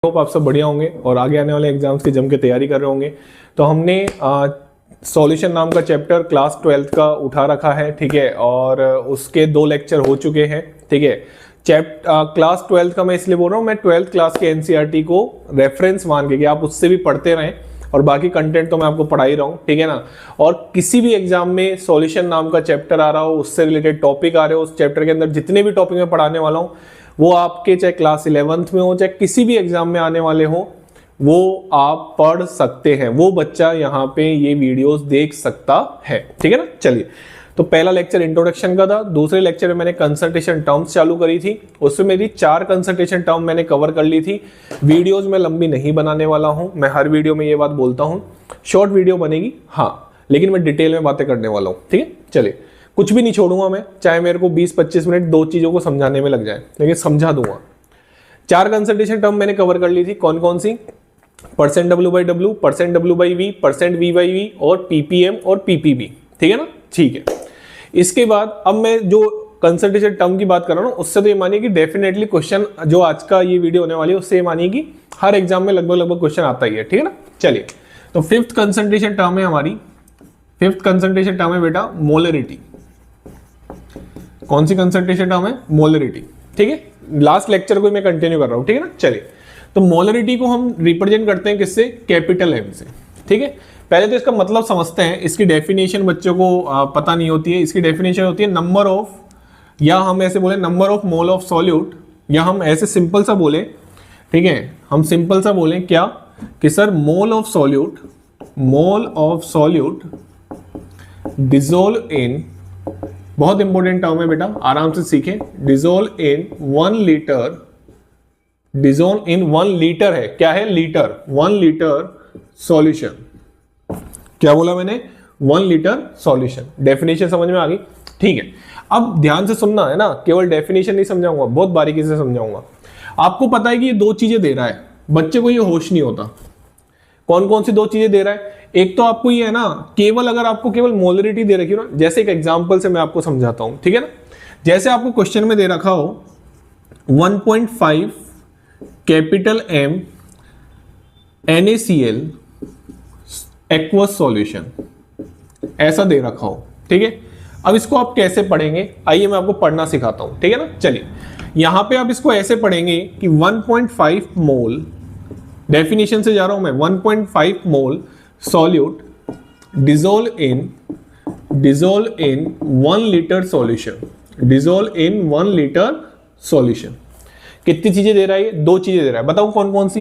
Hope आप सब बढ़िया होंगे और आगे आने वाले एग्जाम्स की जम के तैयारी कर रहे होंगे। तो हमने सॉल्यूशन नाम का चैप्टर क्लास 12th का उठा रखा है, ठीक है, और उसके 2 लेक्चर हो चुके हैं, ठीक है। क्लास 12th का मैं इसलिए बोल रहा हूँ, मैं 12th क्लास के एनसीईआरटी को रेफरेंस मान के कि आप उससे भी पढ़ते रहें और बाकी कंटेंट तो मैं आपको पढ़ा ही रहा हूँ, ठीक है ना। और किसी भी एग्जाम में सॉल्यूशन नाम का चैप्टर आ रहा हो, उससे रिलेटेड टॉपिक आ रहे हो, उस चैप्टर के अंदर जितने भी टॉपिक मैं पढ़ाने वाला हूँ वो आपके चाहे क्लास 11th में हो चाहे किसी भी एग्जाम में आने वाले हो, वो आप पढ़ सकते हैं। वो बच्चा यहाँ पे ये वीडियोस देख सकता है, ठीक है ना। चलिए, तो पहला लेक्चर इंट्रोडक्शन का था। दूसरे लेक्चर में मैंने कंसंट्रेशन टर्म्स चालू करी थी, उसमें मेरी 4 कंसंट्रेशन टर्म मैंने कवर कर ली थी। वीडियोज में लंबी नहीं बनाने वाला हूँ, मैं हर वीडियो में ये बात बोलता हूँ, शॉर्ट वीडियो बनेगी हाँ, लेकिन मैं डिटेल में बातें करने वाला हूँ, ठीक है। चलिए, कुछ भी नहीं छोड़ूंगा मैं, चाहे मेरे को 20-25 मिनट 2 चीजों को समझाने में लग जाए, लेकिन समझा दूंगा। 4 कंसंट्रेशन टर्म मैंने कवर कर ली थी। कौन कौन सी? Percent W/W, percent W/V, percent V/V और PPM और PPB, ठीक है ना। ठीक है, इसके बाद अब मैं जो कंसंट्रेशन टर्म की बात कर रहा हूँ उससे तो ये मानिए कि डेफिनेटली क्वेश्चन जो आज का ये वीडियो होने वाली है उससे ये मानिए कि हर एग्जाम में लगभग क्वेश्चन आता ही है, ठीक है ना। चलिए, तो 5th कंसंट्रेशन टर्म है हमारी। 5th कंसंट्रेशन टर्म है बेटा मोलरिटी। कौन सी कंसंट्रेशन टर्म है? मोलरिटी, ठीक है। लास्ट लेक्चर को मैं कंटिन्यू कर रहा हूं, ठीक है ना। चलिए, तो मोलरिटी को हम रिप्रेजेंट करते हैं किससे? कैपिटल M से, ठीक है। पहले तो इसका मतलब समझते हैं। इसकी डेफिनेशन बच्चों को पता नहीं होती है। इसकी डेफिनेशन होती है नंबर ऑफ, या हम ऐसे बोले number of mole of solute, या हम ऐसे सिंपल सा बोले, ठीक है, हम सिंपल सा बोले क्या कि sir mole of solute dissolve in, बहुत इंपॉर्टेंट टर्म है बेटा, आराम से सीखें। Dissolve in 1 litre, dissolve in 1 litre है, क्या है? Litre, 1 litre solution. क्या बोला मैंने? 1 लीटर सॉल्यूशन। डेफिनेशन समझ में आ गई? ठीक है, अब ध्यान से सुनना है ना, केवल डेफिनेशन नहीं समझाऊंगा, बहुत बारीकी से समझाऊंगा। आपको पता है कि ये 2 चीजें दे रहा है, बच्चे को ये होश नहीं होता। कौन कौन सी 2 चीजें दे रहा है? एक तो आपको ये है ना, केवल अगर आपको केवल मोलरिटी दे रखी हो ना, जैसे एक एग्जांपल से मैं आपको समझाता हूं, ठीक है ना। जैसे आपको क्वेश्चन में दे रखा हो 1.5 capital M NaCl aqueous solution, ऐसा दे रखा हो, ठीक है। अब इसको आप कैसे पढ़ेंगे, आइए मैं आपको पढ़ना सिखाता हूं, ठीक है ना। चलिए, यहां पे आप इसको ऐसे पढ़ेंगे कि 1.5 मोल, डेफिनेशन से जा रहा हूं मैं, 1.5 मोल solute dissolve in 1 litre solution, dissolve in 1 litre solution. कितनी चीजें दे रहा है ये? 2 चीजें दे रहा है। बताओ कौन कौन सी?